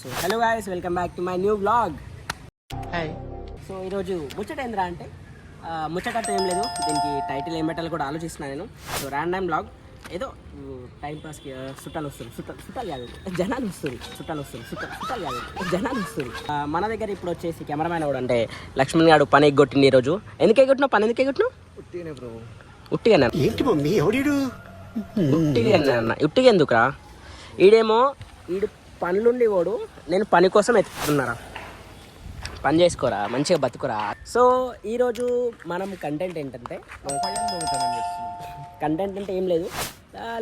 So hello guys, welcome back to my new blog. Hi. So ఈరోజు ముచ్చట ఏంద్రా అంటే ముచ్చట ఏం లేదు, దీనికి టైటిల్ ఏం పెట్టాలో కూడా ఆలోచిస్తున్నాను నేను. సో ర్యాండమ్ బ్లాగ్, ఏదో టైంపాస్కి చుట్టాలు వస్తారు, చుట్టాలు కాదు జనాలు వస్తారు, చుట్టాలు కాదు జనాలు వస్తారు. మన దగ్గర ఇప్పుడు వచ్చేసి కెమెరామ్యాన్ కూడా అంటే లక్ష్మణ్ గారు పని ఎగ్గొట్టింది ఈరోజు. ఎందుకు ఎగ్గొట్టినావు? పని ఎందుకు ఎగ్గొట్టినావు? ఉట్టిగా ఏంటి మమ్మీ ఎవడు? ఉట్టిగా ఎందుకురా? ఈడేమో ఈడు పనులుండి వాడు, నేను పని కోసం ఎత్తుకున్నారా, పని చేసుకోరా, మంచిగా బతుకురా. సో ఈరోజు మనం కంటెంట్ ఏంటంటే, కంటెంట్ అంటే ఏం లేదు,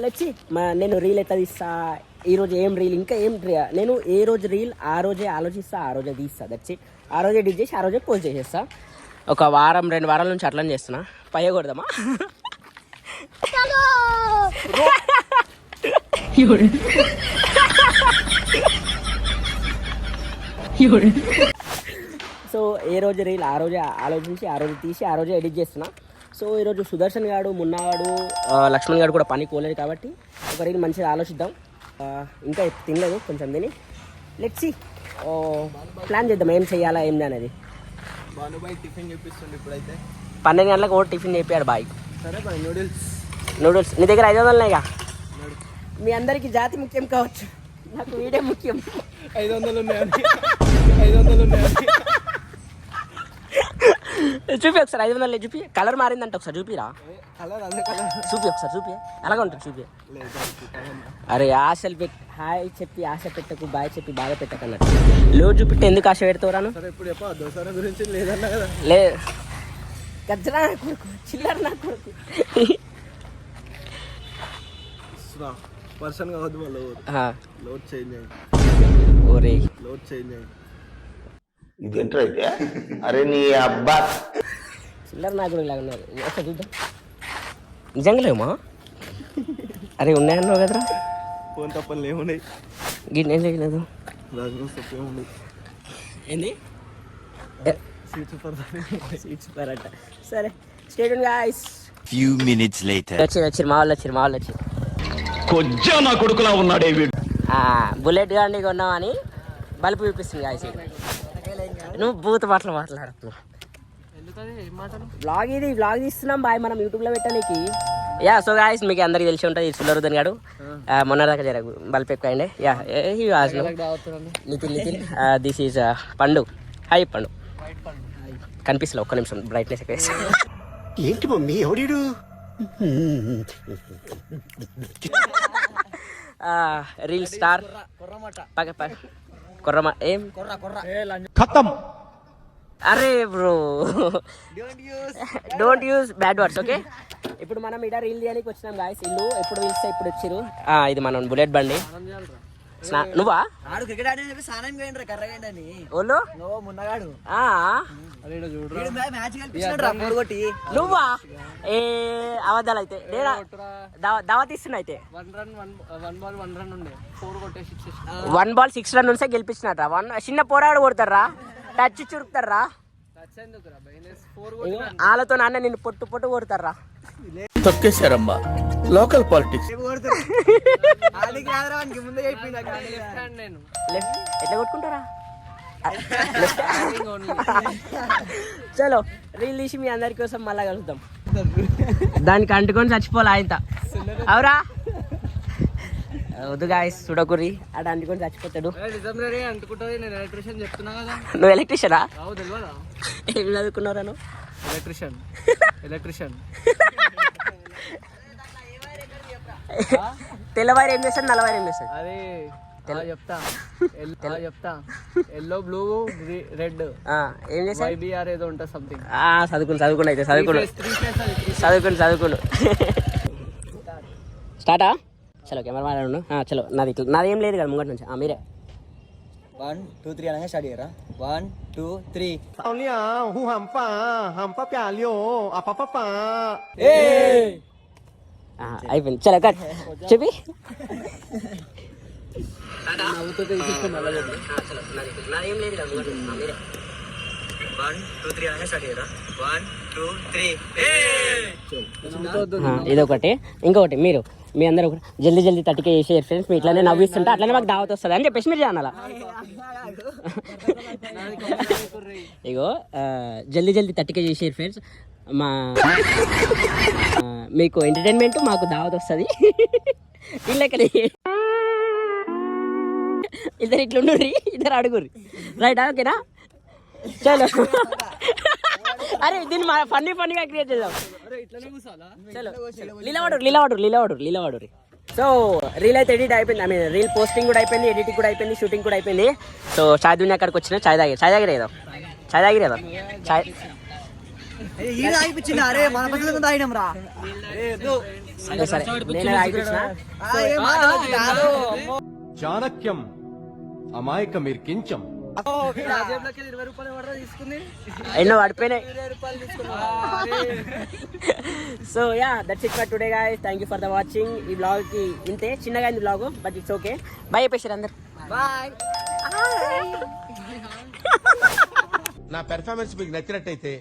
లెట్స్ సీ నేను రీల్ ఎట్లా తీస్తా, ఈరోజు ఏం రీల్, ఇంకా ఏం నేను ఏ రోజు రీల్ ఆ రోజే ఆలోచిస్తా, ఆ రోజే తీస్తా. That's it. ఆ రోజే ఎడిట్ చేసి ఆ రోజే పోస్ట్ చేసేస్తా. ఒక వారం 2 వారాల నుంచి అట్లనే చేస్తున్నా. పయ్యకూడదమ్మా. సో ఏ రోజు రీల్ ఆ రోజే ఆలోచించి ఆ రోజు తీసి ఆ రోజే ఎడిట్ చేస్తున్నా. సో ఈరోజు సుదర్శన్ గాడు, మున్నాగాడు, లక్ష్మణ్ గారు కూడా పని పోలేదు కాబట్టి ఒక రీల్ మంచిగా ఆలోచిద్దాం. ఇంకా తినలేదు, కొంచెం తిని లెట్స్ సీ ప్లాన్ చేద్దాం ఏం చెయ్యాలా ఏంది అనేది. టిఫిన్ చూపిస్తుంది ఇప్పుడైతే. 12 గంటలకు ఓ టిఫిన్ చెప్పాడు బాయ్. సరే బాయ్. నూడిల్స్ నీ దగ్గర 500 మీ అందరికీ జాతి ముఖ్యం కావచ్చు, నాకు వీడే ముఖ్యం. 500 ఉన్నాయని చూపి ఒకసారి. 500 చూపి. కలర్ మారిందంటే ఒకసారి చూపిరా. చూపి ఒకసారి, చూపి అలాగే ఉంటుంది, చూపి. అరే ఆశలు పెట్టి హాయ్ చెప్పి ఆశ పెట్టకు, బాయ్ చెప్పి బాగా పెట్టకన్నట్టు. లో చూపిట్టే ఎందుకు ఆశ పెడతావురాను? గురించి లేదన్నా కదా. లే గజ్జరా నా కొడుకు, చిల్లర నా కొడుకు. పర్సన్ కావద్దు మళ్ళీ లోడ్ చేంజ్ అయ్యి. ఓరే లోడ్ చేంజ్ అయ్యి. ఇదేంటో అయితే అరే నీ అబ్బా చిల్లర నా కొడుకు లాగా ఉన్నారు. ఒకసారి చూద్దాం. నిజంగా లేమా? అరే ఉన్నాయన్నావు కదరా. ఫోన్ తప్పని లేవున్నాయి. గిన్నె ఏం చేయలేదు. ఏంది సీట్ సూపర్ అంట. సరే stadium guys. Few minutes later. వచ్చి మా వాళ్ళు వచ్చి కొజ్జా నా కొడుకులా ఉన్నాడే వీడు. బుల్లెట్ గాండి కొన్నామని బల్బు చూపిస్తుంది గాయస్. నువ్వు బూత్ మాట్లాడుతున్నావు. వ్లాగ్ తీస్తున్నాం బాయ్, మనం యూట్యూబ్లో పెట్టడానికి. యా సో గాయస్, మీకు అందరికి తెలిసి ఉంటుంది సుల్లరుదన్ గాడు మొన్న దాకా జర బల్బ్ ఎక్కువ అయిండే. యా నితిన్ దిస్ ఈజ్ పండు. హాయ్ పండు. కనిపిస్తలే, ఒక్క నిమిషం బ్రైట్నెస్ ఎక్కువ. ఏంటి మమ్మీ ఎవడు? రీల్ స్టార్ కొర్రమా ఏం ఖతం. అరే bro, don't use bad words, okay. ఇప్పుడు మనం ఇక్కడ రీల్ తీయడానికి వచ్చినాం గాయస్. ఇల్లు ఎప్పుడు పిలిస్తే ఇప్పుడు వచ్చిరు. ఇది మనం బుల్లెట్ బండి. నువ్వా క్రికెట్ ఆడి స్నానం పోయిండ్రా కర్రగండి ఓళ్ళు మున్నగాడు నువ్వా? ఏ అబద్ధాలు అయితే దావత్ ఇస్తున్నా. అయితే 1 బాల్ 6 రన్ ఉంటే గెలిపించినట్రా. చిన్న పోరాడు కొడతారా, టచ్ చురుకుతారా, వాళ్ళతో నాన్న నిన్ను పొట్టు కొడతారా. తొక్కేశారమ్మా లోకల్ పాలిటిక్స్. ఎట్లా కొట్టుకుంటారా? చలో రీల్ తీసి మీ అందరి కోసం మళ్ళా కలుద్దాం. దానికి అంటుకొని చచ్చిపోలే ఆయన. అవురా వద్దు గాయస్, చూడకుర్రి అటు అంటుకొని చచ్చిపోతాడు. నువ్వు ఎలక్ట్రీషియనా? ఏం చదువుకున్నారా నువ్వు? ఎలక్ట్రీషియన్. తెల్లవారు ఏం చేస్తాడు, నల్లవారు ఏం చేస్తాడు? అది చెప్తా. ఎల్లో బ్లూ రెడ్ ఏం చేస్తాడు? YBR ఏదో ఉంటుంది సంథింగ్. చదువుకుండు అయితే చదువుకుండు. స్టార్టా? చలో కెమెరా మాట్లాడు. చలో నాది ఏం లేదు కదా ముంగటి నుంచి. మీరే 1 2 3 అనగా స్టార్ట్ చేయరా. 1 2 3 అయిపోయింది. చలో కట్ చెప్పి. 1 2 3 అనగా స్టార్ట్ చేయరా. 1 2 3 ఇదొకటి. ఇంకొకటి మీరు మీ అందరూ కూడా జల్దీ జల్దీ 30K చేసేయారు ఫ్రెండ్స్. మీ ఇట్లానే నవ్విస్తుంటే అట్లనే మాకు దావత్ వస్తుంది అని చెప్పేసి మీరు చేయాలి. ఇగో జల్దీ జల్దీ 30K చేసేయారు ఫ్రెండ్స్. మా మీకు ఎంటర్టైన్మెంట్, మాకు దావత్ వస్తుంది. ఇల్లెక్కడి ఇద్దరు ఇట్లుండ్రి, ఇద్దరు అడుగుర్రి. రైట్, ఓకేనా? చలో. అరే దీన్ని ఫన్నీగా క్రియేట్ చేద్దాం. చలో లీలవాడు. సో రీల్ అయితే ఎడిట్ అయిపోయింది. ఐ మీన్ రీల్ పోస్టింగ్ కూడా అయిపోయింది, ఎడిటింగ్ కూడా అయిపోయింది, షూటింగ్ కూడా అయిపోయింది. సో చాయ్ దునియా అక్కడికి వచ్చిన చాయ్ తాగిరేదా సరే నేను తాగిపించిన. చాణక్యం అమాయక మీరు కించం ఎన్నో పడిపోయినాయి. So yeah, that's it for today guys. Thank you for the watching. ఈ బ్లాగ్ కి ఇంతే చిన్నగా అయింది blog, but it's okay. By చెప్పేసారు అందరు. బాయ్. నా పెర్ఫార్మెన్స్ మీకు నచ్చినట్టయితే